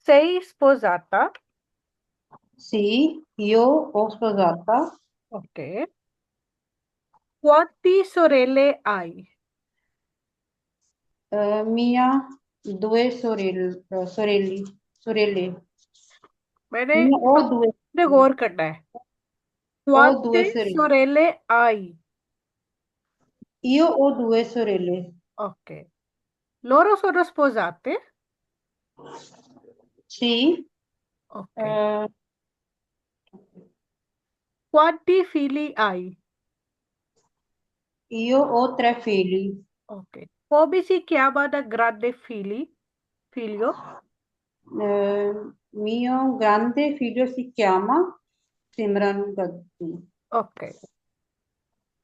sei sposata? Sì, io ho sposata. Ok. Quanti sorelle hai? Mia due sorelle. मैंने Mia ho सब due, ने गौर करना है. ho Quante due sorelle. sorelle hai? Io ho due sorelle. Ok. Loro sono sposate? Sì, Ok. eh, Quanti figli hai? io ho tre figli. Ok. Come si chiama da grande figli? Figlio? Mio grande figlio si chiama Simran Gaddu. Ok.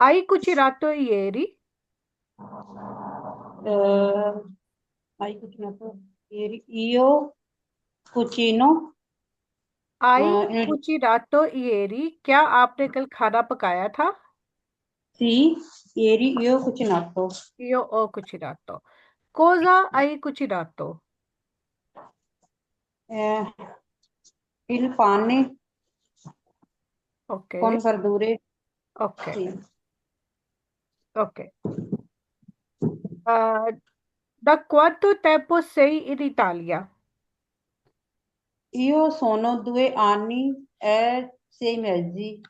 Hai cucinato ieri? Eh, hai cucinato ieri? Io cucino आई il cucinato ieri. क्या आपने कल खाना पकाया था? sì, ieri io ho cucinato Io ho cucinato. Cosa hai cucinato? eh, il pane Ok, con verdure. ok, Sì. ok. Ah, da quanto tempo sei in Italia? Io sono 2 anni e 6 mesi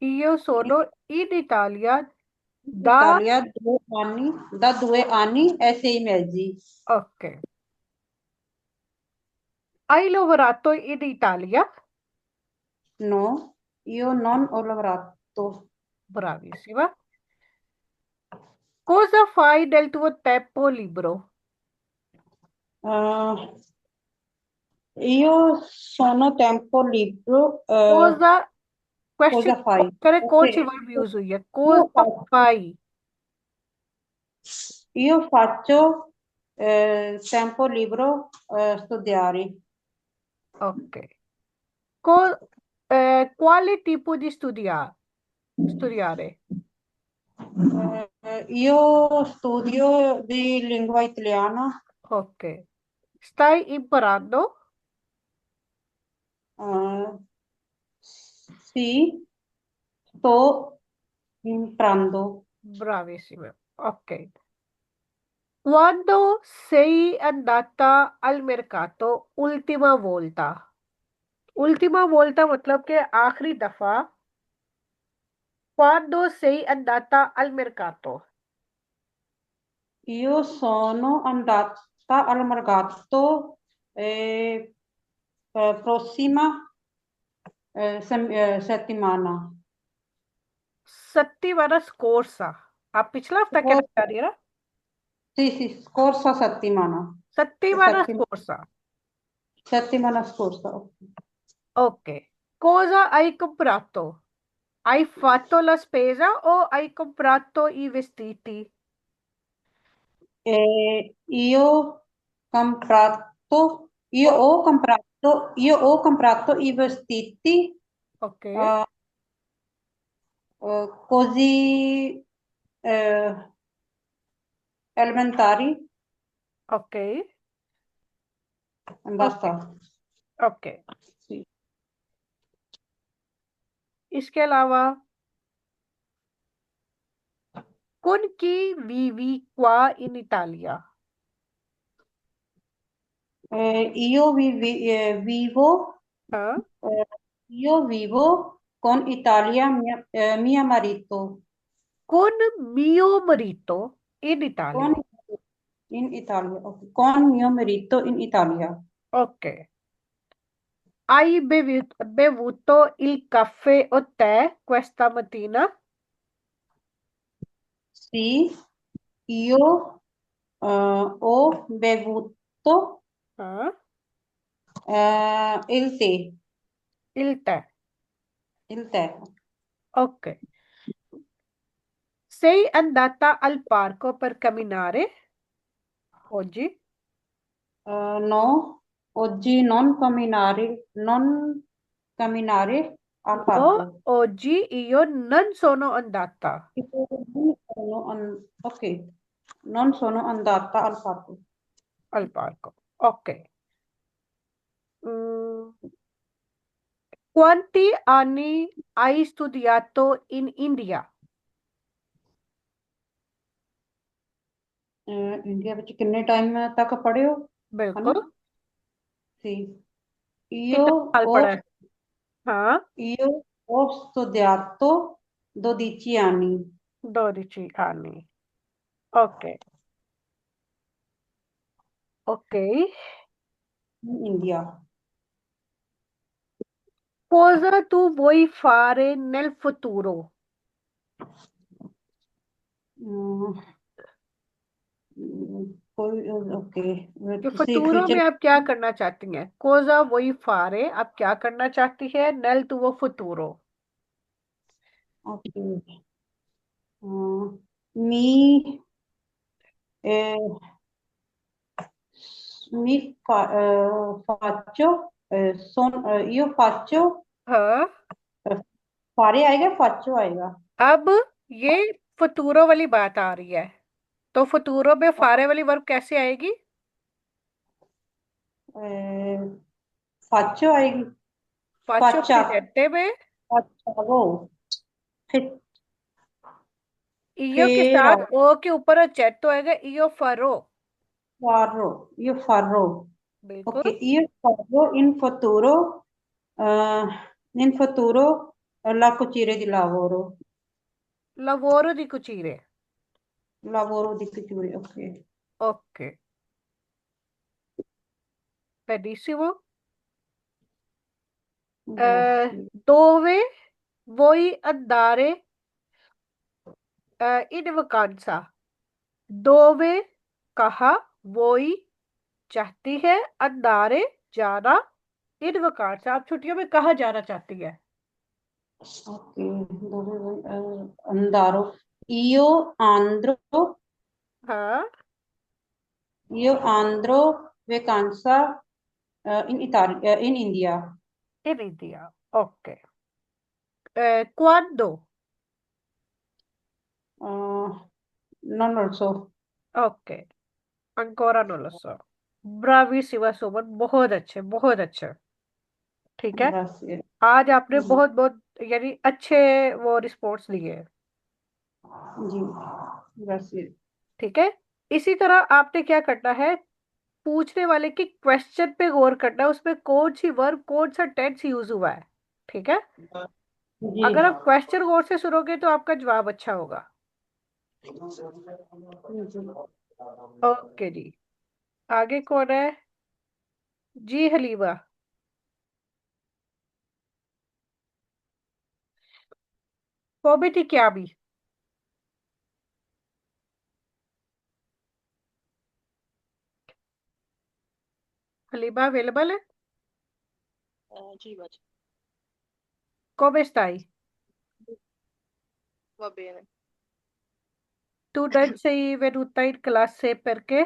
Io in sono in Italia da... Italia, 2 anni, da 2 anni e 6 mesi. Ok. Hai lavorato in Italia? No, io non ho lavorato. Bravissima. Cosa fai nel tuo tempo libero? Eh, io sono tempo libero. Cosa... Question Cosa fai? करे कौन सी Ok. Word use हुई है? Io Cosa faccio, fai? io faccio tempo libero studiare. Ok. Co- quale tipo di studiare? Io studio di lingua italiana. Ok. Stai imparando? eh, sì, sto imparando. Bravissima. Ok. Quando sei andata al mercato ultima volta? Ultima volta मतलब कि आखिरी दफा. Quando sei andata al mercato? Io sono andata al mercato prossima settimana. settimana scorsa. आप पिछला हफ्ता कहना चाह रही है ना? Sì, sì, scorsa settimana. Settimana Settim- scorsa. settimana scorsa. Ok. Ok. Cosa hai comprato? Hai fatto la spesa o hai comprato i vestiti? Io comprato, O- io ho comprato i vestiti ok, eh, così elementari ok, e ok, basta. ok. Sì. इसके अलावा con chi vivi qua in Italia? Vivo, हाँ? eh, io vivo con Italia, mio marito, Con mio marito in con, Italia. in Italia, ok. Con mio marito in Italia. Ok. Hai bevuto il caffè o tè questa mattina? Sì, io ho bevuto हाँ? il tè, Il tè. il tè. Ok. Sei andata al parco per camminare oggi? No, oggi non camminare al No, parco. oggi io non sono andata Ok, non sono andata al parco. al parco. Ok. Mm, quanti anni hai studiato in India? India ਵਿੱਚ ਕਿੰਨੇ time ਤੱਕ ਪੜ੍ਹੇ ਹੋ ਹਨਾ बिल्कुल। sì io कितने साल ho पढ़ा है? हाँ। io ho studiato 12 anni 12 anni। Ok, ok. in India. Cosa tu vuoi fare nel futuro? Mm, कोई ओके कि किसी futuro में फ्यूचर आप क्या करना चाहती हैं? Cosa vuoi fare? आप क्या करना चाहती है nel tuo futuro? ओके मी faccio io faccio हाँ। fare आएगा faccio आएगा अब ये futuro वाली बात आ रही है, तो futuro में फारे वाली वर्ब कैसे आएगी? eh, faccio आएगी faccio faccia presente में facciamo फिर io के फिर साथ ओ के ऊपर अचेतो आएगा, io farò। io farò ok बिल्कुल। io farò eh, in futuro la cucire di lavoro lavoro di cucire। lavoro di cucire ok okay, benissimo। grazie dove vuoi andare in vacanza? dove कहा, वही चाहती है, अंदारे जाना, इन vacanza आप छुट्टियों में कहाँ जाना चाहती है? ok dove vuoi andare io andrò हाँ। io andrò vacanza in Italia in India in India. Okay. quando? non lo so okay, ancora non lo so। ब्रावीसिमा सुमन, बहुत अच्छे, बहुत अच्छे। ठीक है। grazie आज आपने जी बहुत बहुत यानी अच्छे वो रिस्पॉन्स दिए। जी grazie ठीक है। इसी तरह आपने क्या करना है, पूछने वाले के क्वेश्चन पे गौर करना है, उसमें कौन सी वर्ब कौन सा टेंस यूज हुआ है। ठीक है। जी अगर आप क्वेश्चन गौर से सुनोगे तो आपका जवाब अच्छा होगा। ओके जी। आगे कौन है? जी हलीमा, कॉमेडी क्या भी? हलीमा अवेलेबल है? जी बस Come stai? va bene. Tu non sei venuta in classe perché?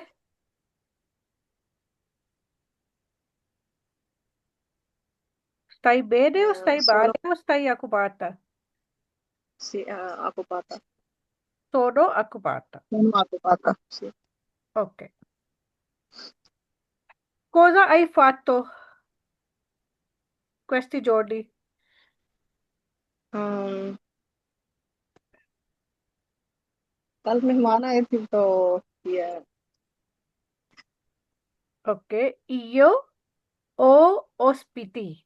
Stai bene o stai Sono, male o stai occupata? sì, occupata. Sono occupata। Sono occupata, sì. Ok। Cosa hai fatto questi giorni? अम, कल मेहमान आए थे तो ये Ok, io ho ospiti।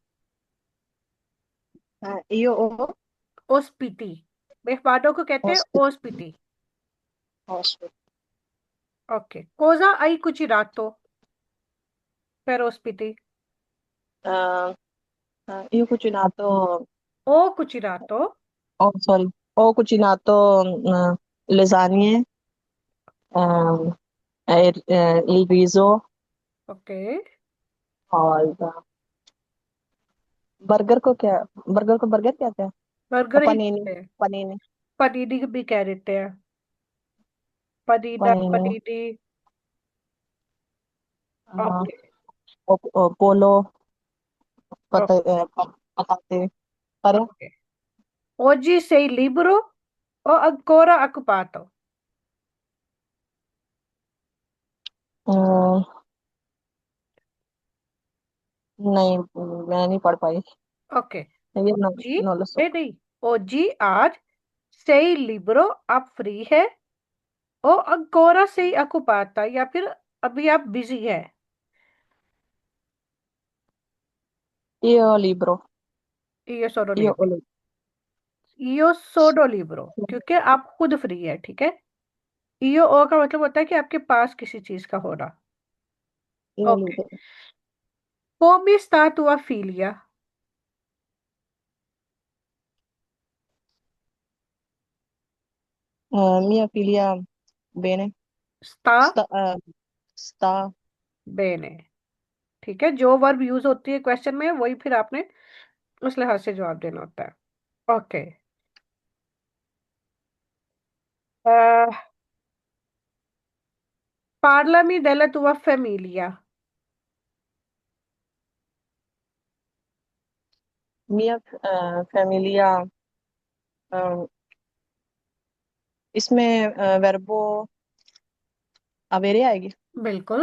io ho ओस्पिटी, मेहमानों को कहते हैं ospiti, ओस्पिटी। ospiti. Okay, cosa hai cucinato per ospiti? Uh, io ho cucinato, Ho cucinato। oh sorry, ho cucinato lasagne, ehm, il riso Ok। और बर्गर को क्या बर्गर को burger कहते हैं बर्गर ही पनीनी कहते हैं। पनीनी पनीनी भी कह देते हैं। पनीना, पनीनी पनीनी। हाँ, ओके। पोलो पताते पर okay. Oggi sei libero o ancora occupato? नहीं, मैं नहीं पढ़ पाई। Ok. ये Oggi, नो लो सो। नहीं, oggi आज sei libero, आप फ्री है, o ancora sei occupata, या फिर अभी आप बिजी है। io libro। io sono io libero, io sono libero, क्योंकि आप खुद फ्री है, ठीक है। io o का मतलब होता है कि आपके पास किसी चीज का होना। io okay. libero। come sta tua figlia? mia figlia bene। sta sta sta bene, ठीक है। जो वर्ब यूज होती है क्वेश्चन में वही फिर आपने उस लिहाज से जवाब देना होता है। Okay. parlami della tua famiglia। mia famiglia। इसमें वर्बो अवेरे आएगी। बिल्कुल।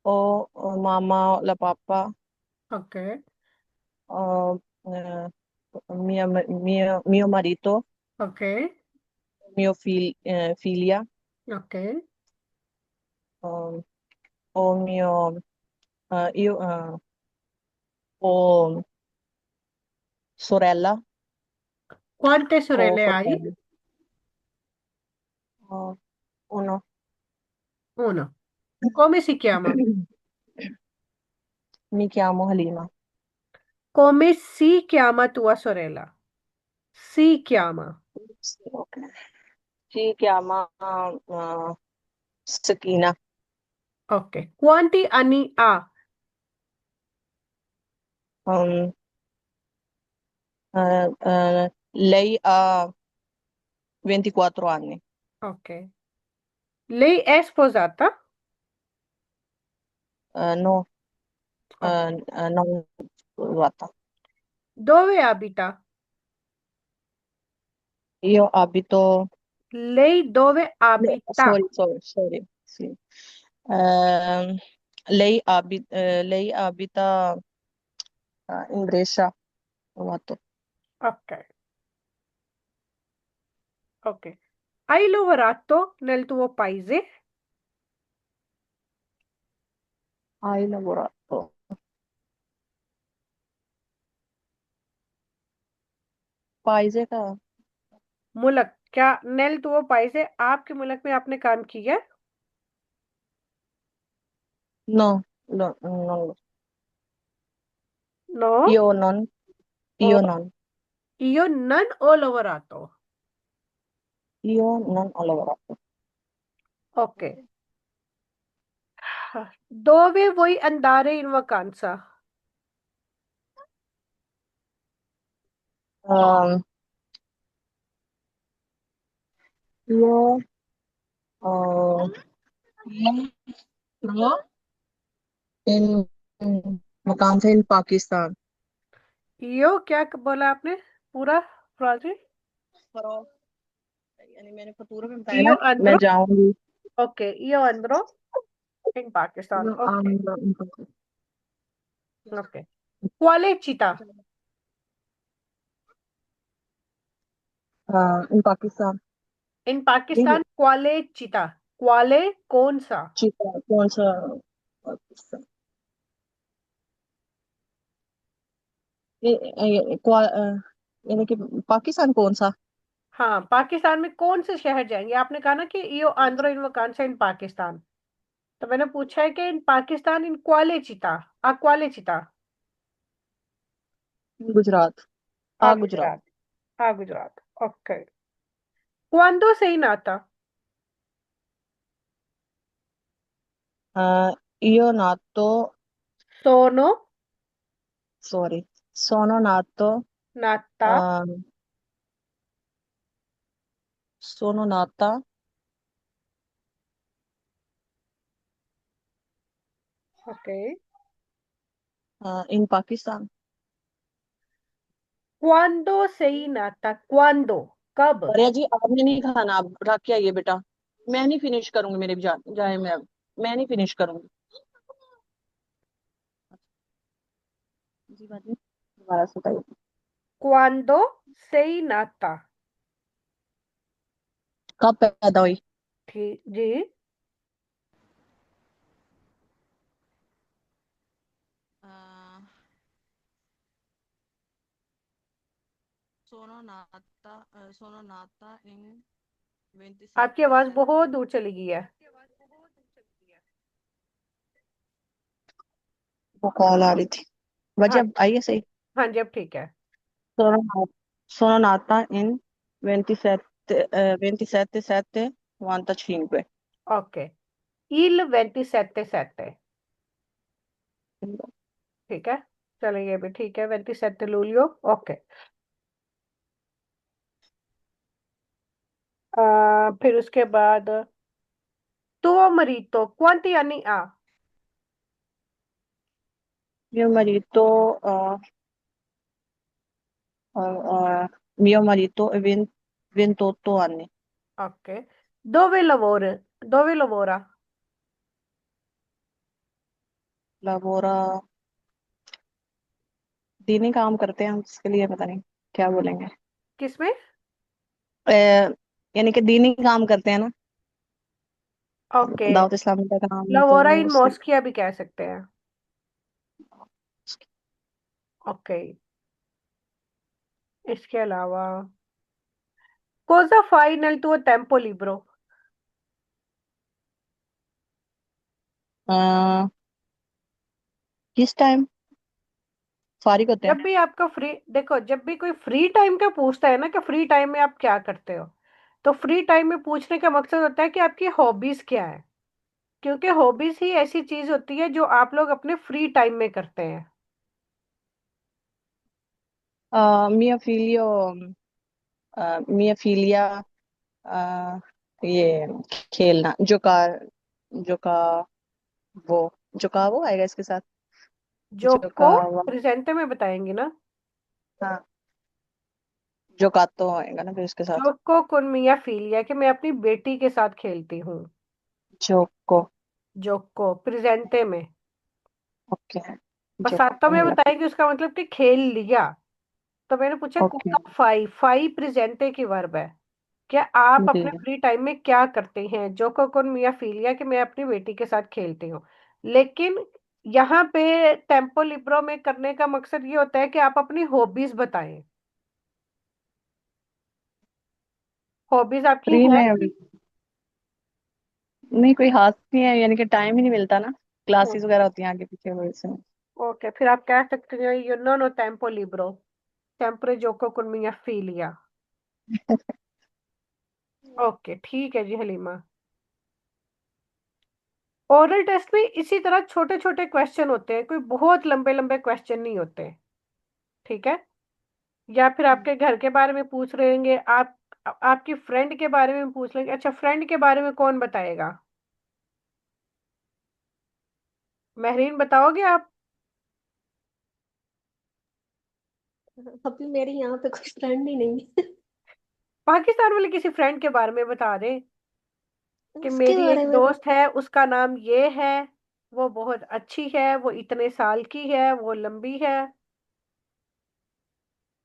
ओ मामा ला पापा। Okay. O a, mio marito। Okay. figlia। Okay. o, o mio io o sorella quante o sorelle hai? fratello। Uno। Uno. Come si chiama? Mi chiamo Halima। Come si chiama tua sorella? Si chiama। Sì, ok। Si chiama Sakina। Ok. Quanti anni ha? Um, lei ha 24 anni। Ok. Lei è sposata? No, Ok. non guarda, Dove abita? io abito, Lei dove no, abita? sorry, sì. Lei abita in Brescia, ho fatto. Ok. Ok. Hai lavorato nel tuo paese? Hai lavorato? Paese का? मुल्क, क्या nail तुओ paese आपके मुल्क में आपने काम किया? No, non, No. io non, O io non, io non ho lavorato. io non ho lavorato. Ok. Dove vuoi andare in vacanza? Um, io ho io in vacanze in Pakistan। यो क्या बोला आपने? पूरा फ्रांसी? Farò, यानी मैंने फतूर में बताया io ना, मैं andrò, जाऊंगी। ok, io andrò in Pakistan, io ok, andrò in Pakistan। ok. Quale città? In Pakistan। In Pakistan, quale città? Quale, कौन सा? चिता कौन सा पाकिस्तान? यानी कि पाकिस्तान कौन सा? हाँ, पाकिस्तान में कौन से शहर जाएंगे? आपने कहा ना कि यो आंध्र इन वकांसा इन पाकिस्तान, तो मैंने पूछा है कि इन पाकिस्तान इन क्वाले चिता, आ क्वाले चिता। गुजरात। आ गुजरात। गुजरात। आ गुजरात, ओके। क्वांडो sei nata? io nato, Sono sorry, sono nato, nata, uh, sono nata okay. in Pakistan। क्वांडो sei nata? क्वांडो, कब? अरे जी, आपने नहीं खाना, आप रख के आइए बेटा। मैं नहीं फिनिश करूंगी, मेरे भी जाए मैं नहीं फिनिश करूंगी। जी बात है, दोबारा से बताइए। क्वांडो sei nata? कब पैदा हुई? ठीक जी। आ, sono nata in आपकी 27 आवाज बहुत 7 दूर चली गई है। वो कॉल आ रही थी। बच्चे हाँ अब आइए सही। हाँ जी, अब ठीक है। sono na- sono nata in 27 7 95। Okay, il 27/7। ठीक है, चलो ये भी ठीक है, 27 लूलियो। ओके। फिर उसके बाद tuo marito quanti anni ha? mio marito uh, mio marito è 28 anni. Okay, dove lavora? Dove lavora? lavora दीनी काम करते हैं हम, इसके लिए पता नहीं क्या बोलेंगे। किसमें? यानी कि दीनी काम करते हैं ना, ओके, दावत इस्लामी का काम, तो लवोरा वो इन उसके। मॉस्किया भी कह सकते हैं। ओके, इसके अलावा cosa fai nel tuo tempo libero? अ, किस टाइम फारिग होते हैं? जब भी आपका फ्री, देखो जब भी कोई फ्री टाइम का पूछता है ना कि फ्री टाइम में आप क्या करते हो, तो फ्री टाइम में पूछने का मकसद होता है कि आपकी हॉबीज क्या है, क्योंकि हॉबीज ही ऐसी चीज होती है जो आप लोग अपने फ्री टाइम में करते हैं। mia figlio mia figlia अ, ये खेलना जोका वो जोका वो आएगा इसके साथ। जोको जोका वो, प्रेजेंट में बताएंगे ना। हाँ, जोकातो आएगा ना फिर उसके साथ। जोको कुन मिया फीलिया कि मैं अपनी बेटी के साथ खेलती हूँ। जोको। जोको प्रेजेंटे में। ओके। बसातो जोको में मिया बताएगी उसका मतलब कि खेल लिया। तो मैंने पूछा ओके। कुका फाई, फाई प्रेजेंटे की वर्ब है। क्या आप जी। अपने फ्री टाइम में क्या करते हैं? जोको कुन मिया फीलिया कि मैं अपनी बेटी के साथ खेलती हूँ। लेकिन यहाँ पे टेम्पो लिब्रो में करने का मकसद ये होता है कि आप अपनी हॉबीज बताएं। हॉबीज आपकी फ्री है? में नहीं, कोई हाथ नहीं है, यानी कि टाइम ही नहीं मिलता ना, क्लासेस वगैरह होती हैं आगे पीछे वजह ओके, फिर आप कह सकते हैं यो नो नो टेम्पो लिब्रो, टेम्परे जोको कुन मिया फीलिया। से। ओके ठीक है जी हलीमा। ओरल टेस्ट में इसी तरह छोटे छोटे क्वेश्चन होते हैं, कोई बहुत लंबे लंबे क्वेश्चन नहीं होते। ठीक है, या फिर आपके घर के बारे में पूछ रहे होंगे, आप आपकी फ्रेंड के बारे में पूछ लेंगे। अच्छा, फ्रेंड के बारे में कौन बताएगा? महरीन बताओगे आप? अभी मेरे यहाँ पे कोई फ्रेंड ही नहीं है। पाकिस्तान वाले किसी फ्रेंड के बारे में बता दे कि उसके मेरी एक बारे में तो दोस्त है, उसका नाम ये है, वो बहुत अच्छी है, वो इतने साल की है, वो लंबी है।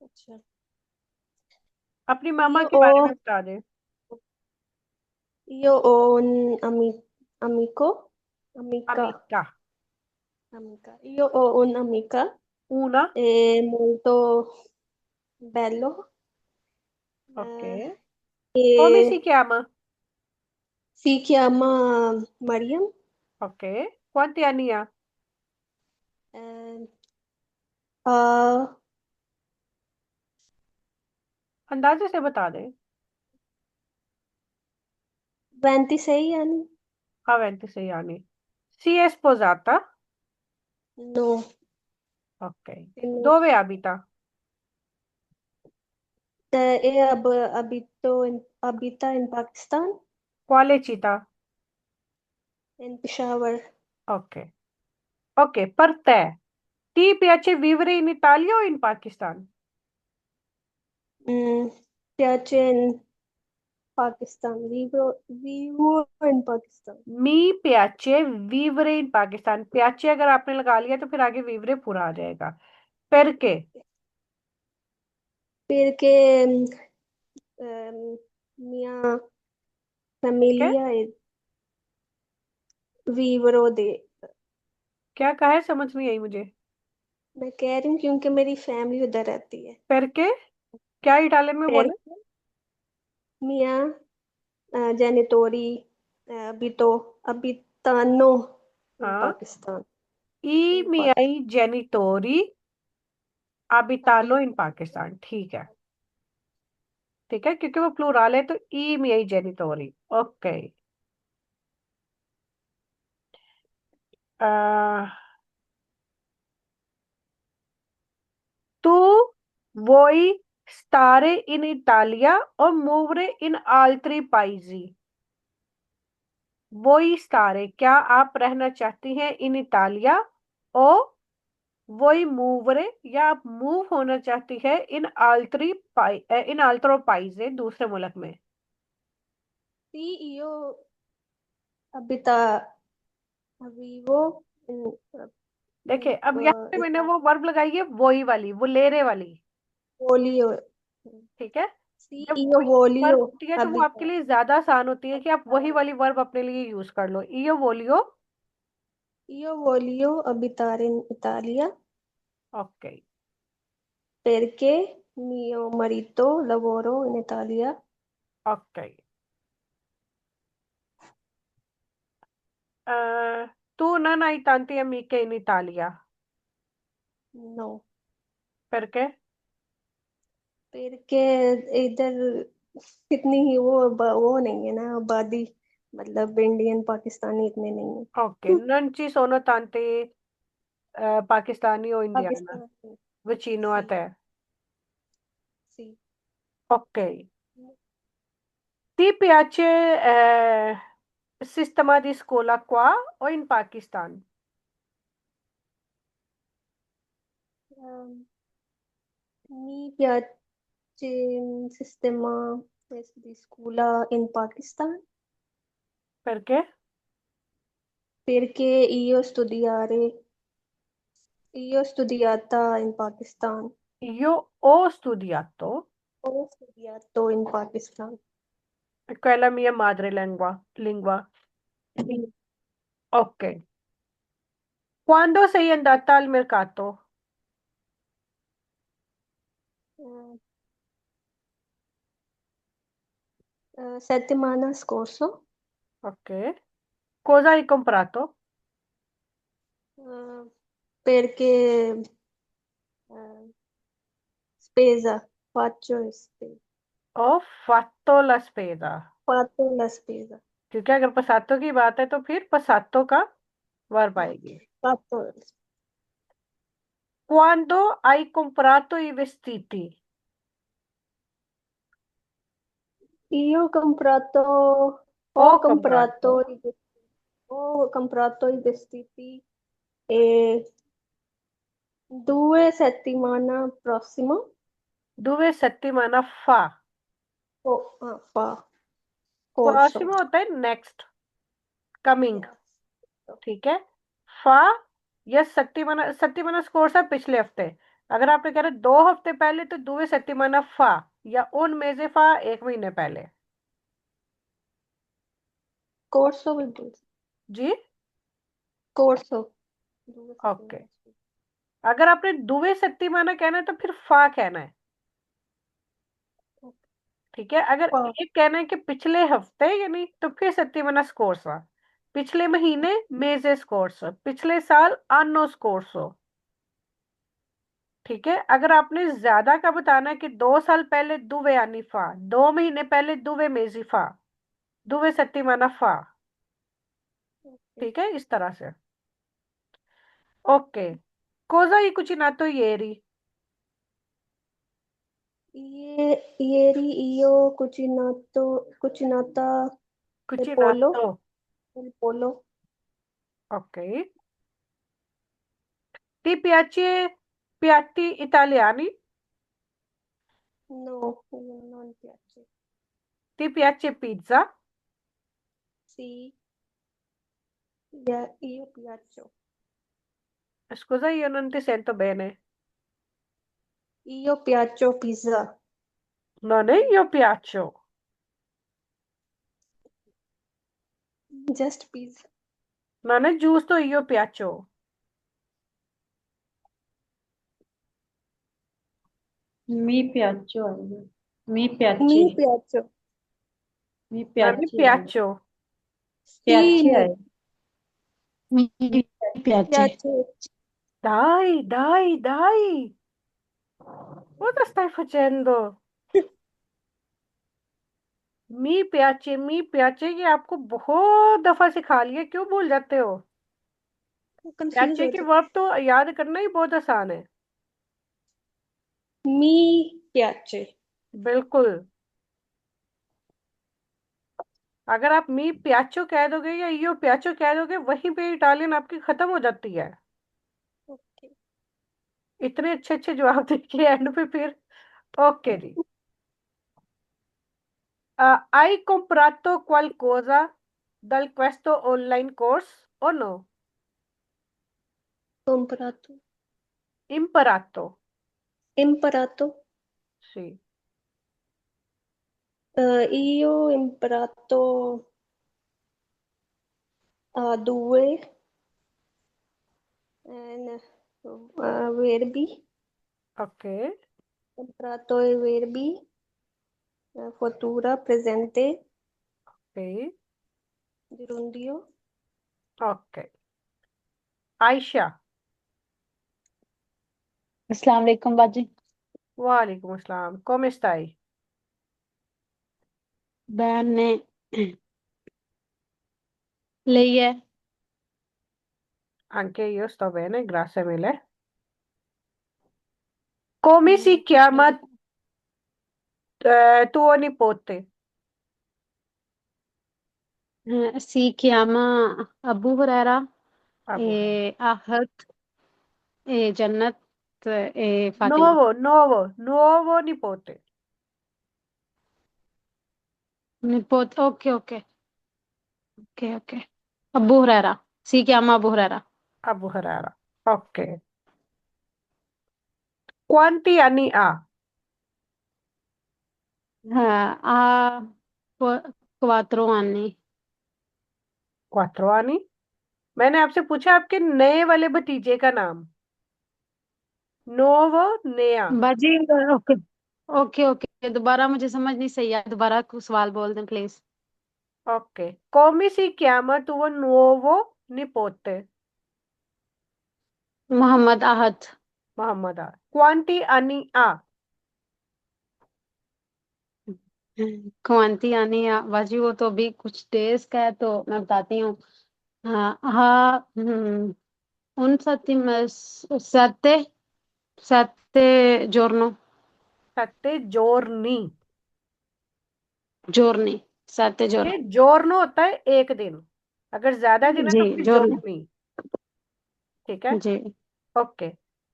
अच्छा। अपनी मामा यो के ओ बारे में बता दे। यो ओ un amico amica अमीका। amica io ho un'amica Una. molto bello okay, come si e chiama? si chiama Mariam. Okay, quanti anni ha? eh, ha अंदाजे से बता दे। 26 anni. हाँ 26 anni. Si è sposata? No, Ok. no. Dove abita? Abita in Pakistan, Quale città? in Peshawar. Ok. Ok, per te. Ti piace vivere in Italia o in Pakistan? Mm, piace in Pakistan. Vivo in Pakistan. Me piace vivere in Pakistan. piace अगर आपने लगा लिया तो फिर आगे vivere पूरा आ जाएगा। Perché? Perché mia क्या famiglia è vivono de क्या कहा है, समझ नहीं आई मुझे। मैं कह रही हूँ क्योंकि मेरी फैमिली उधर रहती है। Perché? क्या इटालियन में बोले? Perché mia genitori abitano in हाँ, Pakistan. I In miei genitori abitano in Pakistan. Pakistan, ठीक है। ठीक है, क्योंकि वो प्लूरल है तो ई मिei genitori। Okay. tu vuoi stare in Italia o movere in altri paesi? वोई स्टारे, क्या आप रहना चाहती हैं इन इटालिया, ओ वोई मूवरे, या आप मूव होना चाहती है इन आल्त्री पाई इन आल्त्रो पाइजे, दूसरे मुल्क में। Sì, io abita vivo in, देखिए, अब यहाँ पे in मैंने वो वर्ब लगाई है, वोई वाली, वो लेरे वाली। voglio ठीक है। sì, जब io वही voglio वर्ब होती है तो वो आपके abitare लिए ज्यादा आसान होती है कि आप वही वाली वर्ब अपने लिए यूज कर लो। इयो बोलियो। io voglio abitare in Italia okay. perché mio marito lavora in Italia. Okay. tu non hai tanti amiche in Italia? No, Perché? perché इधर इतनी ही वो नहीं है ना आबादी, मतलब इंडियन पाकिस्तानी इतने नहीं है। Ok, non ci sono tanti pakistani o indiani Pakistan vicino a C te. C Ok. Ti piace il sistema di scuola qua o in Pakistan? Mi piace il sistema di scuola in Pakistan Perché? perché io studiata in Pakistan. Io ho studiato, Ho studiato in Pakistan. quella mia madrelingua. Ok. Quando sei andata al mercato? Eh, settimana scorso, Ok. Cosa hai comprato? eh, perché eh, spesa, Ho fatto la spesa। fatto la spesa. क्योंकि अगर पसातो की बात है तो फिर पसातो का verb हाँ, आएगी। fatto la spesa. Quando hai comprato i vestiti? Io Ho ho comprato comprato, ho comprato i vestiti e 2 settimane prossimo, 2 settimane fa। fa corso. Prossimo होता है नेक्स्ट, कमिंग। Yes. ठीक है। फा या सत्तिमाना स्कोर्स है पिछले हफ्ते। अगर आपने कह रहे 2 हफ्ते पहले तो 2 settimane फा, या उन में से फा 1 महीने पहले। Corso will do. जी। Corso. 2 ओके। settimane. अगर आपने 2 settimane कहना है तो फिर फा कहना है। ठीक है। अगर Fa, एक कहना है कि पिछले हफ्ते यानी तो फिर settimana scorsa, पिछले महीने mese scorso, पिछले साल anno scorso। ठीक है। अगर आपने ज्यादा का बताना है कि 2 साल पहले 2 anni fa, 2 महीने पहले 2 mesi fa, 2 settimane fa। okay. ठीक है, इस तरह से। Okay. cosa hai cucinato ieri? Ieri io ho cucinata Cucinato। il pollo. ok। ti piace piatti italiani? No, non piace. ti piace pizza? Sì, io piaccio. Scusa, io non ti sento bene. Io piaccio pizza. Non è io piaccio. Just pizza. Non è giusto io piaccio. Mi piaccio आएगा mi Mi piace piaccio. mi Non è piace आएगा piaccio. piace Sì, आएगा Mi mi piace piace. piace. Dai, dai, dai. Cosa stai facendo? मी प्याचे ये आपको बहुत दफा सिखा लिया, क्यों भूल जाते हो? कंफ्यूज प्याचे हो के जाती। वर्ब तो याद करना ही बहुत आसान है। Mi piace. बिल्कुल। अगर आप मी प्याचो कह दोगे या यो प्याचो कह दोगे, वहीं पे इटालियन आपकी खत्म हो जाती है। ओके। इतने अच्छे अच्छे जवाब देके एंड पे फिर okay ji. Hai comprato qualcosa dal questo online course o no? Comprato. Imparato. Imparato. Sì. Io ho imparato a due and verbi. Ok. Ho imparato i verbi futura, presente, Ok. gerundio. Ok. Ayesha. अस्सलाम वालेकुम बाजी। वालेकुम अस्सलाम, come stai? Bene. Lei è? Anche io sto bene, grazie mille. Come si chiama tuo nipote? Si chiama Abu Huraira Abu है। e Ahad e Jannat e Fatima. Nuovo nipote। Nipote, ok, ok, ok, ok. Abu Huraira. Si chiama Abu Huraira. Abu Huraira। Ok। Quanti anni ha? Ha 4 anni. 4 anni। मैंने आपसे पूछा आपके नए वाले भतीजे का नाम। नोवो, नया। बाजी, ओके, ओके, ओके, दोबारा मुझे समझ नहीं सही आया, दोबारा सवाल बोल दें please. Okay. Come si chiama tuo nuovo nipote? Mohammad Ahad. Mohammad आ। Quanti anni ha? क्वांति यानी बाजी, वो तो अभी कुछ डेज का है, तो मैं बताती हूँ। हाँ, हाँ, उन सत्ते सत्ते giorno सत्ते जोरनी। giorni, 7 giorni। ये जोरनो होता है एक दिन, अगर ज्यादा दिन है जी, तो फिर giorni, जोरनी। ठीक है। जी, ओके।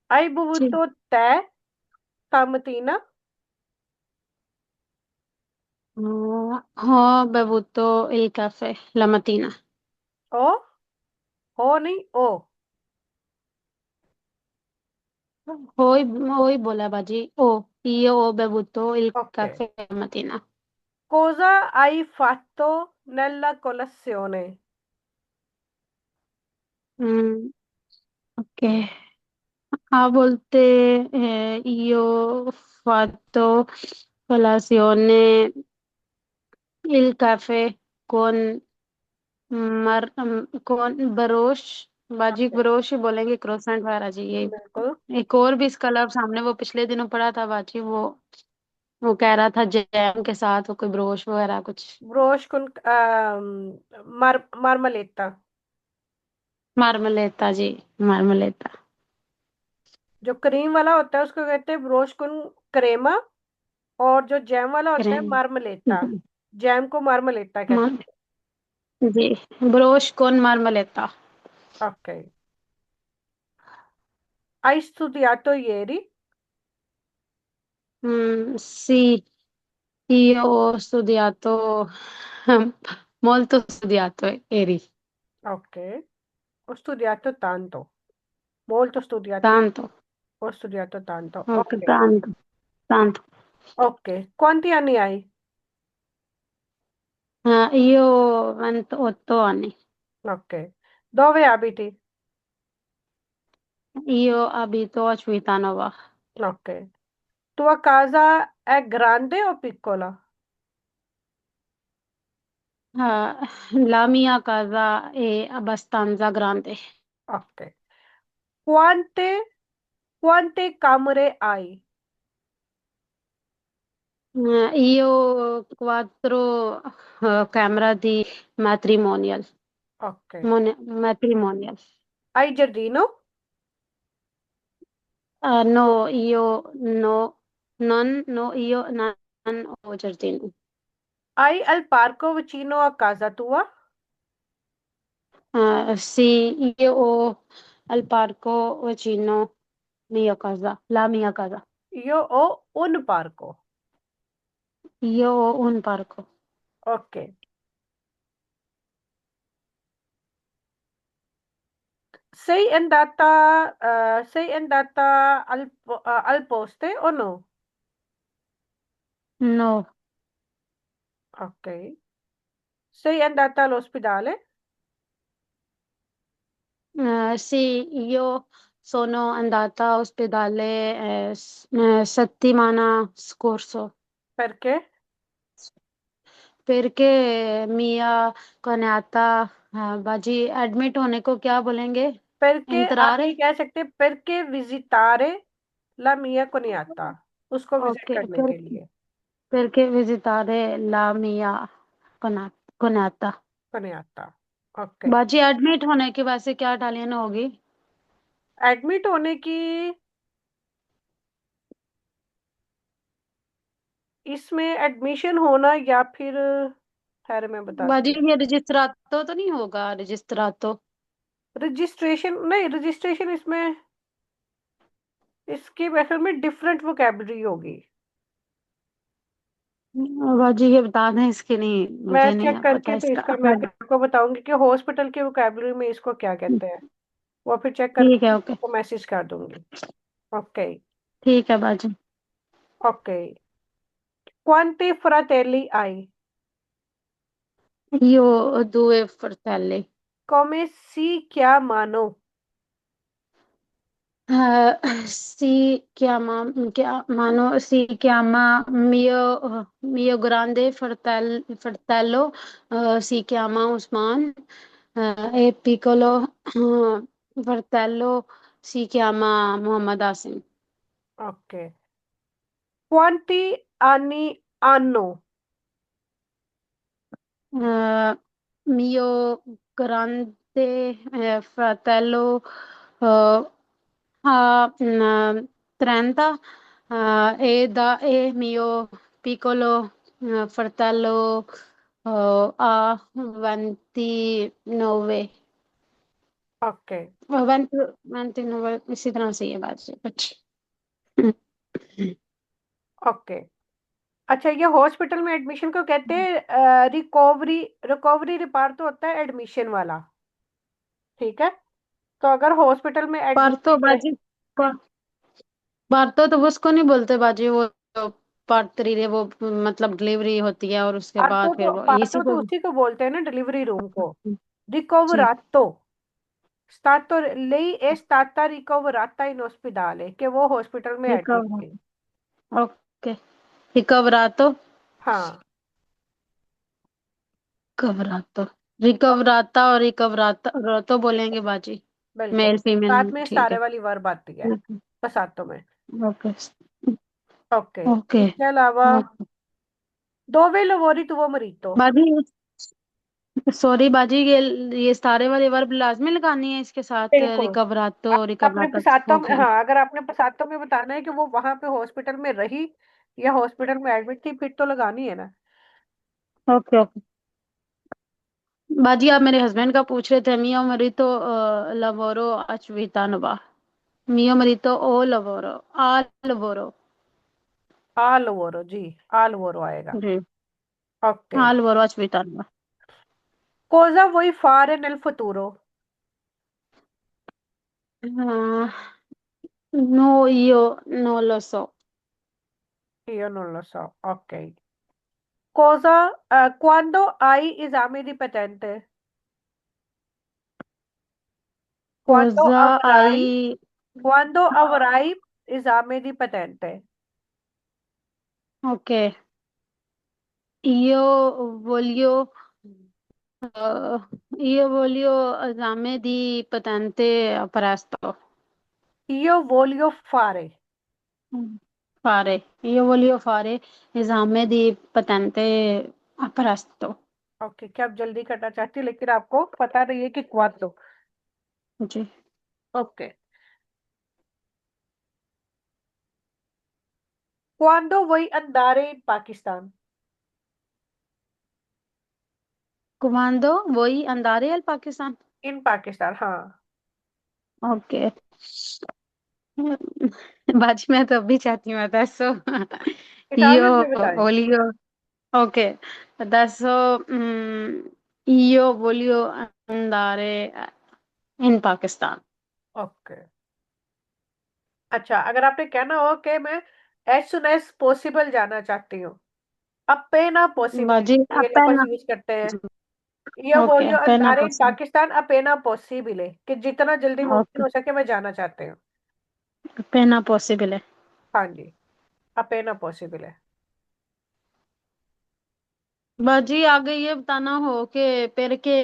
Hai जी। bevuto tè stamattina? Ho bevuto il caffè la mattina। O? हो नहीं ओ। Ho बोला बाजी, io ho bevuto il okay. caffè la mattina। Cosa hai fatto nella colazione? Mm, ok, a volte io ho fatto colazione il caffè con con बरोश। बाजी, okay. बरोश ही बोलेंगे, croissant वगैरह जी, ये बिल्कुल। एक और भी इसका लफ्ज हमने वो पिछले दिनों पढ़ा था बाजी, वो कह रहा था जैम के साथ वो कोई ब्रोश वगैरह कुछ। ब्रोश कुन मार्मलेता। मार्मलेता जी, मार्मलेता। जो क्रीम वाला होता है उसको कहते हैं ब्रोश कुन क्रेमा, और जो जैम वाला होता है क्रीम। मार्मलेता। जैम को मार्मलेता कहते मार जी, ब्रोश कौन मार्मलेता। हैं। Okay. Hai studiato ieri? Sì, io ho studiato molto studiato ieri, Ok. Ho studiato tanto, molto studiato. tanto, ho studiato tanto. Ok, Ok, tanto, tanto. ok. Quanti anni hai? Io 28 anni. Ok. Dove abiti? Io abito a Civitanova. Ok. Tua casa è grande o piccola? La mia casa è abbastanza grande. Ok. Quante, quante camere hai? Io 4 camera di matrimonial. Ok. Matrimonial. Hai giardino? No, io no, non ho giardino. Hai al parco vicino a casa tua? Sì, io ho al parco vicino la mia casa. Io ho un parco. Io ho un parco. Ok. Sei andata al poste o no? No, Ok. Sei andata all'ospedale? sì, io sono andata all'ospedale settimana scorsa Perché? perché mia cognata बाजी admit होने को क्या बोलेंगे Perché आप entrare ये कह सकते हैं perché visitare la mia cognata उसको विजिट ok करने के लिए perché visitare la mia cognata cognata ok बाजी एडमिट होने के वैसे क्या इटालियन होगी एडमिट होने की इसमें एडमिशन होना या फिर खैर मैं बाजी बताती हूँ ये रजिस्ट्रातो तो नहीं होगा रजिस्ट्रातो रजिस्ट्रेशन नहीं रजिस्ट्रेशन इसमें इसकी असल में डिफरेंट वोकेबलरी होगी बाजी ये बता दें इसके नहीं मैं मुझे नहीं चेक है पता करके तो इसका इसका मैं फिर आपको बताऊंगी कि हॉस्पिटल की वोकेबलरी में इसको क्या कहते हैं वो फिर चेक ठीक करके है ओके आपको मैसेज कर दूंगी ओके ठीक है बाजी okay quanti fratelli hai io 2 fratelli come si chiamano si chiama mio grande fratello si chiama Usman e piccolo fratello si chiama Muhammad Asim. ok quanti anni hanno Mio grande fratello eh, ha 30 e mio piccolo fratello ha 29 ok 20 29 इसी तरह से ये बात है कुछ okay अच्छा ये hospital में एडमिशन को कहते हैं रिकवरी रिकवरी रिपार्ट तो होता है एडमिशन वाला ठीक है तो अगर हॉस्पिटल में पर तो एडमिशन बाजी तो उसको नहीं बोलते बाजी वो पार्ट 3 है वो मतलब डिलीवरी होती है और उसके बाद फिर वो इसी पार्टो को तो उसी को बोलते हैं ना डिलीवरी रूम को जी रिकवरातो stato lei è stata ricoverata in ospedale che वो हॉस्पिटल में एडमिट रिकवर थी ओके रिकवरातो हाँ रिकवरातो रिकवराता और रिकवराता तो बोलेंगे बाजी बिल्कुल मेल साथ फीमेल में ठीक सारे है वाली वर्ब आती है बसातों में ओके ओके ओके इसके अलावा dove lavori tuo marito बाजी सॉरी बाजी ये सारे वाले वर्ब लाजमी लगानी है इसके साथ बिल्कुल रिकवरातो आपने रिकवराता बसातों में ओके हाँ अगर आपने बसातों में बताना है कि वो वहां पे हॉस्पिटल में रही या हॉस्पिटल में एडमिट थी फिर तो लगानी है ना ओके ओके बाजी आप मेरे हस्बैंड का पूछ रहे थे मियो मरीतो लवोरो अचवितानवा मियो मरीतो ओ लवोरो आ लवोरो आ lavoro जी आ lavoro आएगा जी ओके आ लवोरो अचवितानवा cosa vuoi fare nel futuro हाँ No, io non lo so. Io non lo so. Ok. Quando hai esame di patente? Quando Cosa avrai, hai? quando avrai esame di patente? Ok. Io voglio, eh, io voglio esame di patente presto. Io voglio fare. Fare. Io voglio fare esame di patente presto. Okay, क्या आप जल्दी करना चाहती हो लेकिन आपको पता नहीं है कि quando. Ji. Okay. Quando vuoi andare in Pakistan? Quando vuoi andare al Pakistan? In Pakistan, हाँ. Ok. बाजी मैं तो अभी चाहती हूँ adesso. इटालियन में Io बताएं. voglio. Ok. Adesso io voglio andare in Pakistan. Okay. अच्छा, अगर आपने कहना हो कि मैं एज सुन एज पॉसिबल जाना चाहती हूँ, अपेना पॉसिबल बाजी ये लफ्ज appena. यूज करते हैं. ये Ok, बोलियो appena अंदारे इन possibile. पाकिस्तान अपेना पॉसिबल है कि जितना जल्दी मुमकिन Ok, हो सके मैं जाना चाहती हूँ. appena possibile. हाँ जी, अपेना पॉसिबल है. बाजी आगे ये बताना हो कि फिर के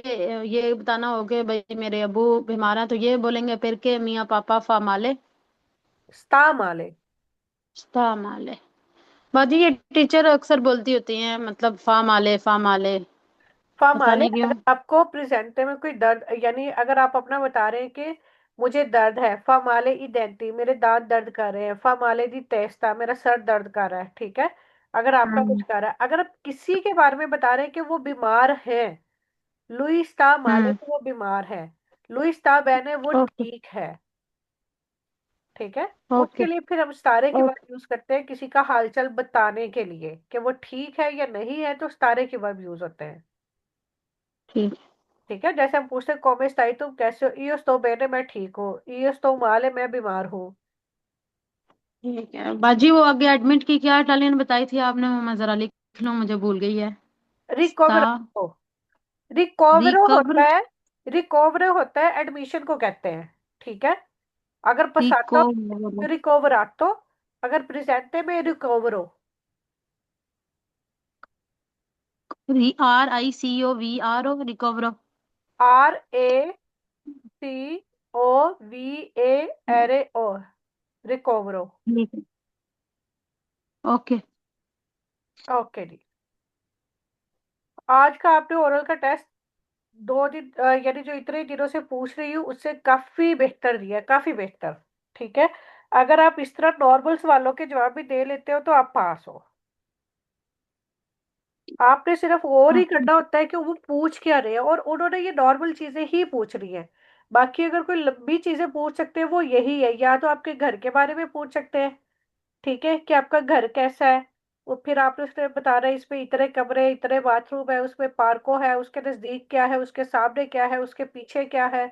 ये बताना हो कि भाई मेरे अबू बीमार हैं तो ये बोलेंगे फिर के मियाँ पापा फमाले स्ता माले. माले. बाजी ये टीचर अक्सर बोलती होती हैं मतलब फा माले. पता फमाले नहीं क्यों. अगर आपको प्रेजेंट में कोई दर्द यानी अगर आप अपना बता रहे हैं कि मुझे दर्द है, फमाले ई डेंटी मेरे दांत दर्द कर रहे हैं, फमाले दी तेस्ता मेरा सर दर्द कर रहा है. ठीक है. अगर आपका कुछ हम्म. कर रहा है, अगर आप किसी के बारे में बता रहे हैं कि वो बीमार है, लुइस ता माले हम्म. तो वो बीमार है, लुइस ता बैने वो ओके. ठीक है. ठीक है. उसके ओके. लिए फिर हम स्तारे की ओके. वर्ब यूज करते हैं किसी का हालचाल बताने के लिए कि वो ठीक है या नहीं है, तो स्तारे की वर्ब यूज होते हैं. ठीक. ठीक है. जैसे हम पूछते हैं कॉमे स्ताई तुम कैसे हो, ईयोस तो बेने मैं ठीक हूँ, ईयोस तो माले मैं बीमार हूँ. ठीक है बाजी वो आगे एडमिट की क्या इटालियन बताई थी आपने वो मैं जरा लिख लूं मुझे भूल गई है. sta रिकवरो. रिकवरो रिकवर होता है. रिकवरो होता है एडमिशन को कहते हैं. ठीक है. अगर पसातो रिकवर रिकवरातो, अगर प्रेजेंटे में रिकवरो. RICOVR रिकवर. R A C O V A एरे ओ. रिकवरो. ठीक है. ओके. ओके जी. आज का आपने ओरल का टेस्ट 2 दिन यानी जो इतने दिनों से पूछ रही हूँ उससे काफी बेहतर दिया, काफी बेहतर. ठीक है. अगर आप इस तरह नॉर्मल सवालों के जवाब भी दे लेते हो तो आप पास हो. आपने सिर्फ और ही ओके. करना होता है कि वो पूछ क्या रहे हैं, और उन्होंने ये नॉर्मल चीजें ही पूछ रही हैं. बाकी अगर कोई लंबी चीजें पूछ सकते हैं वो यही है, या तो आपके घर के बारे में पूछ सकते हैं. ठीक है, कि आपका घर कैसा है. वो फिर आपने उसने बता रहे इसमें इतने कमरे इतने बाथरूम है, उसमें पार्को है, उसके नजदीक क्या है, उसके सामने क्या है, उसके पीछे क्या है.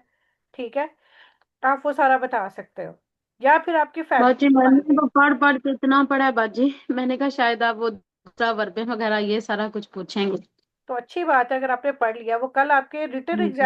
ठीक है. आप वो सारा बता सकते हो. या फिर आपकी फैमिली बाजी के बारे मैंने में. तो पढ़ पढ़ के इतना पढ़ा है बाजी मैंने कहा शायद आप वो दूसरा वर्बे वगैरह ये सारा कुछ पूछेंगे. तो अच्छी बात है अगर आपने पढ़ लिया, वो कल आपके रिटर्न हम्म. एग्जाम